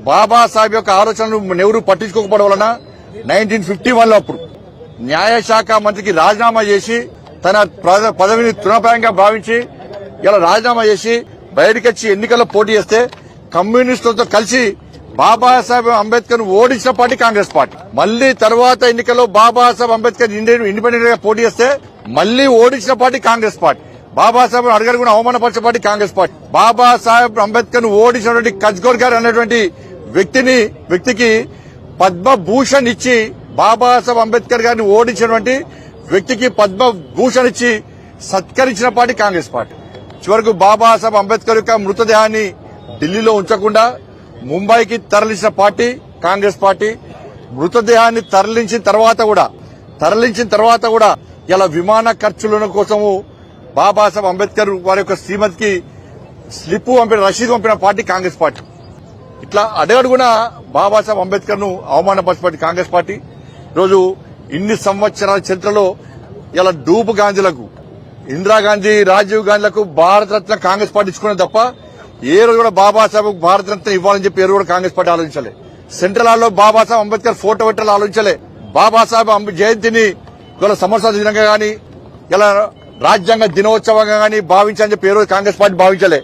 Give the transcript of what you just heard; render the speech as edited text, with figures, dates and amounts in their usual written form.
బాబాసాహెబ్ యొక్క ఆలోచనలు నెహ్రూ పట్టించుకోకపోవడం వలన 1951 లో అప్పుడు న్యాయశాఖ మంత్రికి రాజీనామా చేసి తన పదవిని తృణప్రాయంగా భావించి ఇలా రాజీనామా చేసి బయటకొచ్చి ఎన్నికల్లో పోటీ చేస్తే కమ్యూనిస్టులతో కలిసి బాబాసాహెబ్ అంబేద్కర్ ఓడించిన పార్టీ కాంగ్రెస్ పార్టీ. మళ్లీ తర్వాత ఎన్నికల్లో బాబాసాహెబ్ అంబేద్కర్ ఇండిపెండెంట్ గా పోటీ చేస్తే మళ్లీ ఓడించిన పార్టీ కాంగ్రెస్ పార్టీ. బాబాసాహెబ్ అడగడుగున అవమానపరిచిన పార్టీ కాంగ్రెస్ పార్టీ. బాబాసాహెబ్ అంబేద్కర్ ను ఓడించినటువంటి కజ్గోర్ గారు అనేటువంటి వ్యక్తికి పద్మభూషణ్ ఇచ్చి బాబాసాహెబ్ అంబేద్కర్ గారిని ఓడించినటువంటి వ్యక్తికి పద్మభూషణ్ ఇచ్చి సత్కరించిన పార్టీ కాంగ్రెస్ పార్టీ. చివరకు బాబాసాహెబ్ అంబేద్కర్ యొక్క మృతదేహాన్ని ఢిల్లీలో ఉంచకుండా ముంబైకి తరలించిన పార్టీ కాంగ్రెస్ పార్టీ. మృతదేహాన్ని తరలించిన తర్వాత కూడా ఇలా విమాన ఖర్చుల కోసము బాబాసాహెబ్ అంబేద్కర్ వారి యొక్క శ్రీమతికి స్లిప్ రసీదు పంపిన పార్టీ కాంగ్రెస్ పార్టీ. ఇట్లా అడగడుగున బాబాసాహెబ్ అంబేద్కర్ ను అవమానపరిచిన పార్టీ కాంగ్రెస్ పార్టీ. రోజు ఇన్ని సంవత్సరాల చరిత్రలో ఇలా డూబు గాంధీలకు, ఇందిరాగాంధీ, రాజీవ్ గాంధీలకు భారతరత్న కాంగ్రెస్ పార్టీ ఇచ్చుకున్నది తప్ప ఏ రోజు కూడా బాబాసాహెబ్ భారతరత్న ఇవ్వాలని చెప్పి ఏ రోజు కూడా కాంగ్రెస్ పార్టీ ఆలోచించలే. సెంట్రల్ హాల్లో బాబాసాహెబ్ అంబేద్కర్ ఫోటో పెట్టాలని ఆలోచించలే. బాబాసాహెబ్ జయంతిని ఇవాళ సంవత్సరాల దినంగా గానీ ఇలా రాజ్యాంగ దినోత్సవంగా గానీ భావించాలని చెప్పి ఏ రోజు కాంగ్రెస్ పార్టీ భావించలే.